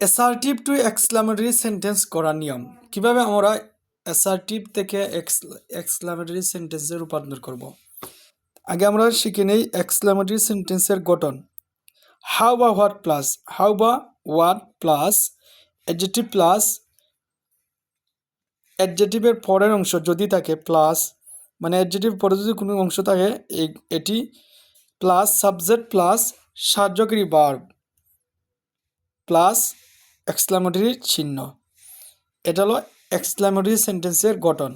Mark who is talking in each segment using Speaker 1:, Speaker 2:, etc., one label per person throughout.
Speaker 1: Assertive two exclamatory sentence করার নিয়ম কিভাবে আমরা অ্যাসার্টিভ থেকে এক্সক্লামেটরি সেন্টেন্সে রূপান্তর করব। আগে আমরা শিখে নেই এক্সক্লামেটরি সেন্টেন্সের গঠন। হাউ বা হোয়াট প্লাস অ্যাডজেক্টিভ প্লাস অ্যাডজেক্টিভের পরের অংশ যদি থাকে প্লাস, মানে অ্যাডজেক্টিভ পরে যদি কোনো অংশ থাকে এটি প্লাস সাবজেক্ট প্লাস সাহায্যকারী ভার্ব প্লাস এক্সক্লামেটরি চিহ্ন, এটা হলো এক্সক্লামেটরি সেন্টেন্সের গঠন।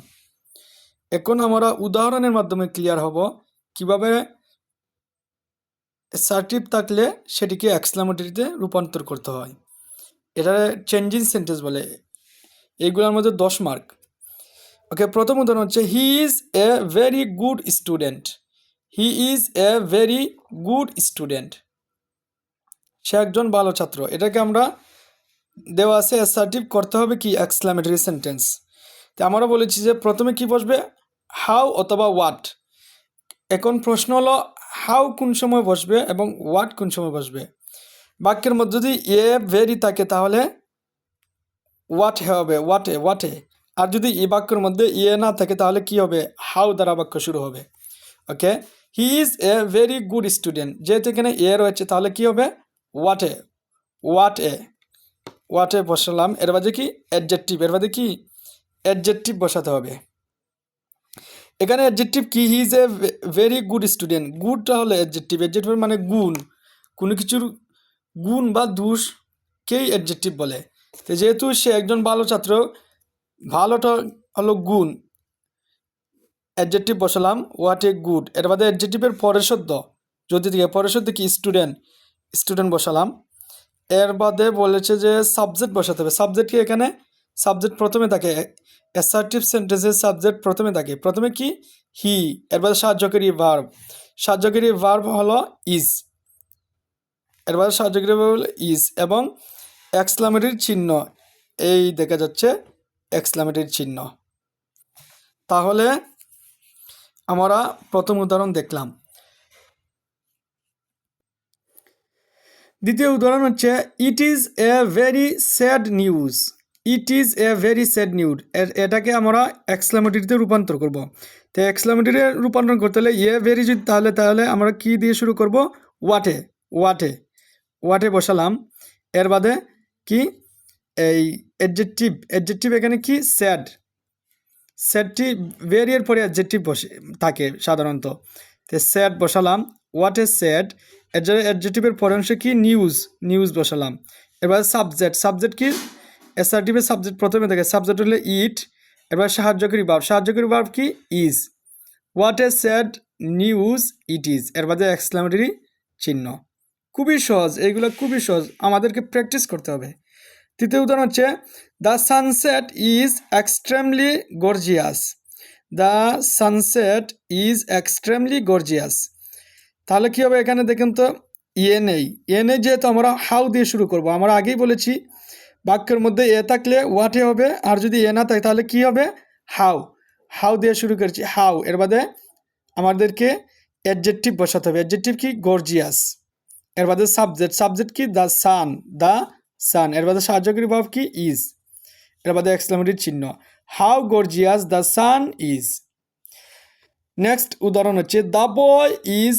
Speaker 1: এখন আমরা উদাহরণের মাধ্যমে ক্লিয়ার হব কিভাবে অ্যাসার্টিভ থাকলে সেটিকে এক্সক্লামেটরিতে রূপান্তর করতে হয়। এটা চেঞ্জিং সেন্টেন্স বলে। এইগুলোর মধ্যে 10 মার্ক। ওকে, প্রথম উদাহরণ হচ্ছে he is a very good student. He is a very good student, সে একজন ভালো ছাত্র। এটাকে আমরা দেওয়া আছে অ্যাসার্টিভ করতে হবে কি এক্সক্লামেটরি সেন্টেন্স। তো আমরা বলেছি যে প্রথমে কি বসবে, হাউ অথবা হোয়াট। এখন প্রশ্ন হলো হাউ কোন সময় বসবে এবং হোয়াট কোন সময় বসবে। বাক্যের মধ্যে যদি এ ভেরি থাকে তাহলে হোয়াট হবে, হোয়াটে। আর যদি এই বাক্যের মধ্যে এ না থাকে তাহলে কি হবে, হাউ দ্বারা বাক্য শুরু হবে। Okay, he is a very good student, যেহেতু এখানে এ রয়েছে তাহলে কি হবে হোয়াটে বসালাম। এর বাদে কি অ্যাডজেক্টিভ, এর বাদে কি অ্যাডজেক্টিভ বসাতে হবে। এখানে অ্যাডজেক্টিভ কি, he is a very good student. গুডটা হলো অ্যাডজেক্টিভ মানে গুণ, কোনো কিছুর গুণ বা দোষকেই অ্যাডজেক্টিভ বলে। তো যেহেতু সে একজন ভালো ছাত্র, ভালোটা হলো গুণ, অ্যাডজেক্টিভ বসালাম হোয়াট এ গুড। এর বাদে অ্যাডজেক্টিভের পরের শব্দ যদি থেকে পরের শব্দ কি স্টুডেন্ট বসালাম। এর বাদে বলেছে যে সাবজেক্ট বসাতে হবে। সাবজেক্টকে এখানে সাবজেক্ট প্রথমে থাকে, অ্যাসার্টিভ সেন্টেন্সের সাবজেক্ট প্রথমে থাকে। প্রথমে কি হি, এর বাদে সাহায্যকারী ভার্ব হলো ইজ, এর বাদে সাহায্যকারী ভার্ব হলো ইজ এবং এক্সক্লামেটরির চিহ্ন, এই দেখা যাচ্ছে এক্সক্লামেটরির চিহ্ন। তাহলে আমরা প্রথম উদাহরণ দেখলাম। দ্বিতীয় উদাহরণ হচ্ছে ইট is a very sad news. It is a very sad news, এটাকে আমরা এক্সক্লামেটরিতে রূপান্তর করব। তো এক্সক্লামেটরি রূপান্তর করতে হলে এ ভেরি যদি তাহলে আমরা কি দিয়ে শুরু করব, হোয়াটে বসালাম। এর বাদে কি এই অ্যাডজেক্টিভ এখানে কি স্যাডটি ভেরি এর পরে অ্যাডজেক্টিভ বসে থাকে সাধারণত। তো স্যাড বসালাম, হোয়াট এ স্যাড। অ্যাডজেক্টিভের পরের অংশে কি নিউজ বসালাম। এবার সাবজেক্ট কি অ্যাসার্টিভের সাবজেক্ট প্রথমে থাকে, সাবজেক্ট হলে ইট। এবার সাহায্যকারী ভার্ব কি is. What a sad news it is, এর বাদে এক্সক্লামেটরি চিহ্ন। খুবই সহজ, এইগুলো খুবই সহজ, আমাদেরকে প্র্যাকটিস করতে হবে। তৃতীয় উদাহরণ হচ্ছে the sunset is extremely gorgeous. The sunset is extremely gorgeous, তাহলে কী হবে, এখানে দেখুন তো এ নেই যেহেতু আমরা হাউ দিয়ে শুরু করব। আমরা আগেই বলেছি বাক্যের মধ্যে এ থাকলে হোয়াটে হবে, আর যদি এ না থাকে তাহলে কি হবে, হাউ দিয়ে শুরু করেছি হাউ। এর বাদে আমাদেরকে অ্যাডজেক্টিভ বসাতে হবে। অ্যাডজেক্টিভ কি গর্জিয়াস। এর বাদে সাবজেক্ট কি দ্য সান। এর বাদে সাহায্যকারী ভার্ব কি ইজ। এর বাদে এক্সক্লামেটরি চিহ্ন, how gorgeous the sun is. Next উদাহরণ হচ্ছে the boy is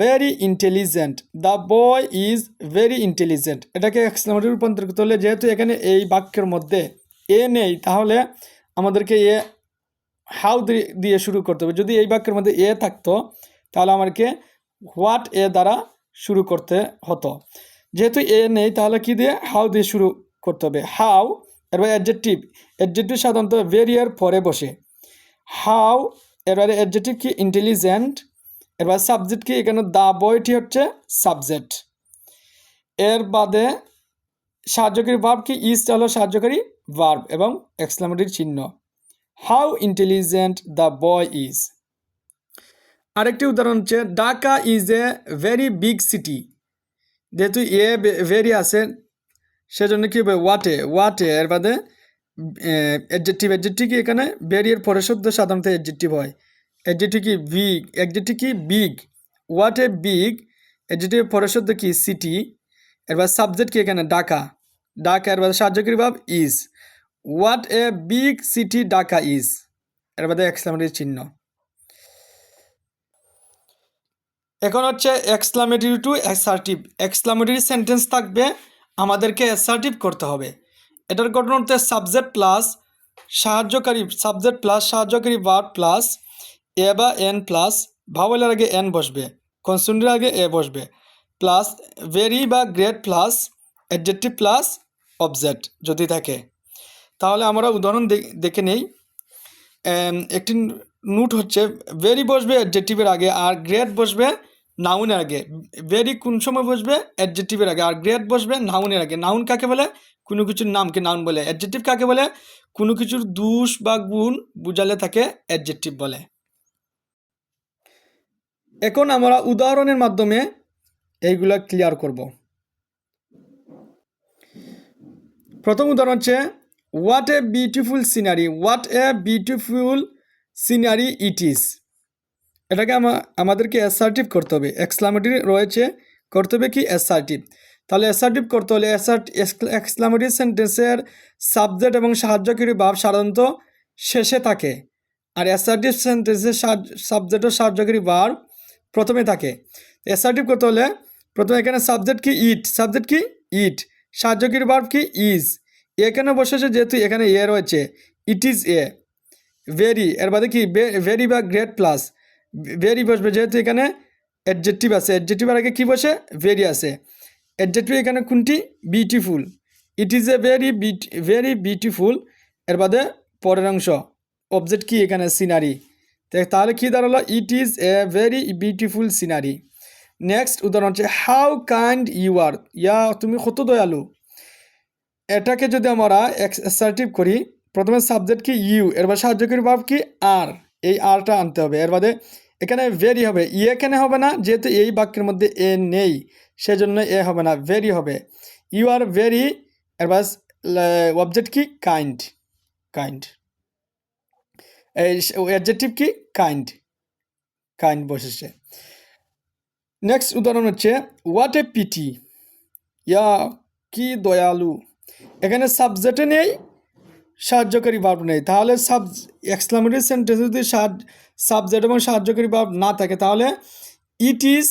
Speaker 1: very intelligent. The boy is very intelligent, এটাকে এক্সক্লামেটরি রূপান্তর করতে হলে যেহেতু এখানে এই বাক্যের মধ্যে এ নেই তাহলে আমাদেরকে এ হাউ দিয়ে শুরু করতে হবে। যদি এই বাক্যের মধ্যে এ থাকতো তাহলে আমাকে হোয়াট এ দ্বারা শুরু করতে হতো। যেহেতু এ নেই তাহলে কি দিয়ে হাউ দিয়ে শুরু করতে হবে, হাউ। এরপর অ্যাডজেক্টিভ সাধারণত ভেরি এর পরে বসে, হাউ। এরপরে অ্যাডজেক্টিভ কি ইন্টেলিজেন্ট। এরপর সাবজেক্ট কি, এখানে দ্য বয়টি হচ্ছে সাবজেক্ট। এর বাদে সাহায্যকারী ভার্ব কি ইজ হলো সাহায্যকারী ভার্ব এবং এক্সক্লামেটরি চিহ্ন, how intelligent the boy is. আরেকটি উদাহরণ হচ্ছে Dhaka is a very big city. যেহেতু এ ভেরি আছে সেজন্য কি হবে হোয়াটে। এর বাদে অ্যাডজেক্টিভ কি এখানে ভেরি এর পরের শব্দ সাধারণত অ্যাডজেক্টিভ হয়। অ্যাডজেক্টিভ কি বিগ, হোয়াট এ বিগ। অ্যাডজেক্টিভের পরের শব্দ কি সিটি। এরপর সাবজেক্ট কি এখানে ঢাকা, ঢাকা এর বাদে সাহায্যকারী ভাব is. What a big city Dhaka is, এর বাদে এক্সক্লামেটরি চিহ্ন। এখন হচ্ছে exclamatory two assertive. Exclamatory sentence থাকবে, আমাদেরকে অ্যাসার্টিভ করতে হবে। এটার গঠন হচ্ছে সাবজেক্ট প্লাস সাহায্যকারী, সাবজেক্ট প্লাস সাহায্যকারী ভার্ব প্লাস এ বা এন প্লাস ভাওয়েলের আগে এন বসবে, কনসোনেন্টের আগে এ বসবে, প্লাস ভেরি বা great plus adjective plus object যদি থাকে। তাহলে আমরা উদাহরণ দেখে নেই। একটি নোট হচ্ছে, ভেরি বসবে অ্যাডজেক্টিভের আগে আর গ্রেট বসবে নাউনের আগে। ভেরি কোন সময় বসবে? অ্যাডজেক্টিভের আগে। আর গ্রেট বসবে নাউনের আগে। নাউন কাকে বলে? কোনো কিছুর নামকে নাউন বলে। অ্যাডজেক্টিভ কাকে বলে? কোনো কিছুর দোষ বা গুণ বুঝালে তাকে অ্যাডজেক্টিভ বলে। এখন আমরা উদাহরণের মাধ্যমে এইগুলা ক্লিয়ার করব। প্রথম উদাহরণ হচ্ছে, what a beautiful scenery. What a beautiful scenery it is. এটাকে আমাদেরকে অ্যাসার্টিভ করতে হবে। এক্সক্লামেটরি রয়েছে, করতে হবে কি অ্যাসার্টিভ। তাহলে অ্যাসার্টিভ করতে হলে এক্সক্লামেটরি সেন্টেন্সের সাবজেক্ট এবং সাহায্যকারী ভাব সাধারণত শেষে থাকে, আর অ্যাসার্টিভ সেন্টেন্সের সাবজেক্ট ও সাহায্যকারী ভাব প্রথমে থাকে। অ্যাসার্টিভ করতে হলে প্রথমে এখানে সাবজেক্ট কি ইট, সাবজেক্ট কি ইট, সাহায্যকারী ভাব কি ইজ। এখানে বসেছে যেহেতু এখানে এ রয়েছে, ইট ইজ এ। ভেরি এর বাদে কি ভেরি বা গ্রেট প্লাস ভেরি বসবে, যেহেতু এখানে অ্যাডজেক্টিভ আছে, অ্যাডজেক্টিভের আগে কি বসে? ভেরি আছে। অ্যাডজেক্টিভ এখানে কোনটি? Beautiful. It is a very beautiful, এর বাদে পরের অংশ অবজেক্ট কি এখানে? সিনারি। তাহলে কি দাঁড়ালো? ইট is a very beautiful scenery. Next উদাহরণ হচ্ছে, হাউ কাইন্ড ইউ আর। ইয়া তুমি কত দয়ালু। এটাকে যদি আমরা অ্যাসার্টিভ করি, প্রথমে সাবজেক্ট কি ইউ, এরপর সাহায্যকারী ভাব কি আর, এই আরটা আনতে হবে। এর বাদে এখানে ভেরি হবে, ই এখানে হবে না, যেহেতু এই বাক্যের মধ্যে এ নেই সেজন্য এ হবে না, ভেরি হবে। ইউ আর ভেরি, এরপর অবজেক্ট কি? কাইন্ড। কাইন্ড এই অ্যাডজেক্টিভ কি? কাইন্ড। কাইন্ড বসেছে। নেক্সট উদাহরণ হচ্ছে, হোয়াট এ পিটি। ইয়া কি দয়ালু। এখানে সাবজেক্টে নেই, সাহায্যকারী ভার্ব নেই। তাহলে এক্সক্লামেটরি সেন্টেন্সে যদি সাবজেক্ট এবং সাহায্যকারী ভার্ব না থাকে, তাহলে ইট ইজ,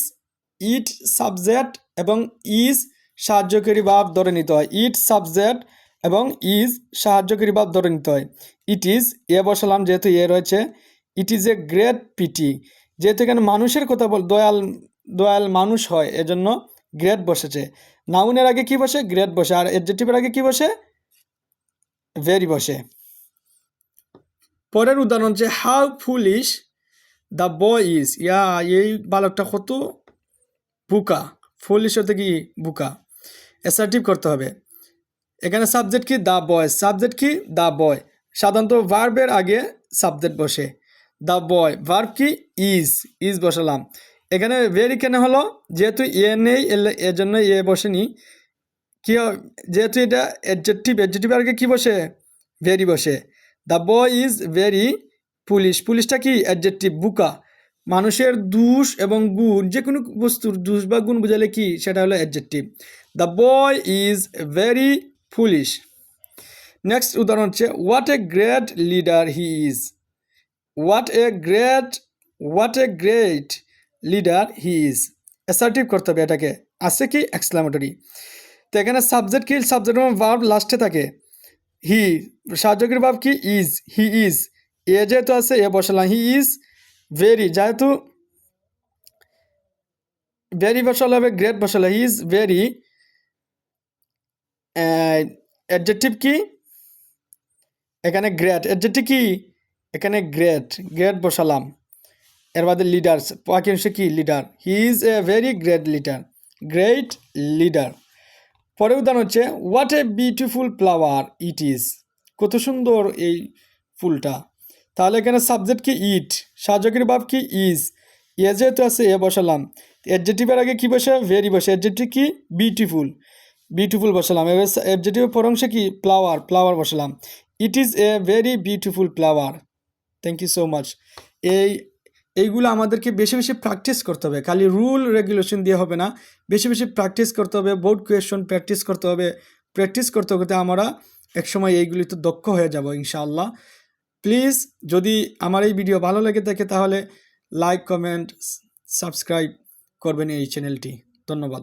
Speaker 1: ইট সাবজেক্ট এবং ইজ সাহায্যকারী ভার্ব ধরে নিতে হয়। ইট সাবজেক্ট এবং ইজ সাহায্যকারী ভার্ব ধরে নিতে হয়। ইট ইজ এ বসালাম, যেহেতু এ রয়েছে। It is a great pity, যেহেতু এখানে মানুষের কথা দয়াল মানুষ হয়, এজন্য গ্রেট বসেছে। নাউনের আগে কি বসে? গ্রেট বসে। আর অ্যাডজেক্টিভের আগে কি বসে? ভেরি বসে। পরের উদাহরণ হচ্ছে, how foolish the boy is. Yeah এই বালকটা কত বুকা। ফুলিশ হতে কি? বুকা। অ্যাসার্টিভ করতে হবে। এখানে সাবজেক্ট কি? The boy. সাবজেক্ট কি? The boy. সাধারণত ভার্বের আগে সাবজেক্ট বসে। দ্য বয় ভার্ব কি? ইজ। ইজ বসালাম। এখানে ভেরি কেন হলো? যেহেতু এ নেই, এজন্য এ বসেনি। কি যেহেতু এটা অ্যাডজেক্টিভ, অ্যাডজেক্টিভের আগে কি বসে? ভেরি বসে। The boy is very foolish. পুলিশটা কি? অ্যাডজেক্টিভ। বুকা। মানুষের দোষ এবং গুণ, যে কোনো বস্তুর দোষ বা গুণ বোঝালে কি? সেটা হলো adjective. The boy is very foolish. Next উদাহরণ হচ্ছে, what a great leader he is. What a great leader he is. Assertive করতে হবে এটাকে। আছে কি? এক্সক্লামেটরি। তো এখানে সাবজেক্ট কি? সাবজেক্ট এবং ভার্ব লাস্টে থাকে। হি সাহায্যকারী ভার্ব কি? ইজ। হি ইজ এ যেহেতু আছে এ বসালাম। হি ইজ ভেরি, যেহেতু ভেরি বসালে হবে, গ্রেট বসালে। He is very. অ্যাডজেক্টিভ কি? এখানে গ্রেট। অ্যাডজেক্টিভ কি? এখানে গ্রেট। গ্রেট বসালাম। এর বাদে লিডার্স, বাকি অংশ কি? Leader. He is a very great leader. Great leader. পরে উদাহরণ হচ্ছে, what a beautiful flower it is. কত সুন্দর এই ফুলটা। তাহলে এখানে সাবজেক্ট কি? ইট। সাহায্যকারী ভার্ব কি? ইজ। এ যেহেতু আছে এ বসালাম। অ্যাডজেক্টিভের আগে কি বসে? ভেরি বসে। অ্যাডজেক্টিভ কি? বিউটিফুল। বিউটিফুল বসালাম। এবার অ্যাডজেক্টিভের পর অংশে কি? ফ্লাওয়ার। ফ্লাওয়ার বসালাম। It is a very beautiful flower. Thank you so much. এইগুলো আমাদেরকে বেশি বেশি প্র্যাকটিস করতে হবে। খালি রুল রেগুলেশন দিয়ে হবে না, বেশি বেশি প্র্যাকটিস করতে হবে। বোর্ড কোয়েশন প্র্যাকটিস করতে হবে। প্র্যাকটিস করতে করতে আমরা একসময় এইগুলিতে দক্ষ হয়ে যাব ইনশাআল্লাহ। প্লিজ যদি আমার এই ভিডিও ভালো লেগে থাকে তাহলে লাইক, কমেন্ট, সাবস্ক্রাইব করবেন এই চ্যানেলটি। ধন্যবাদ।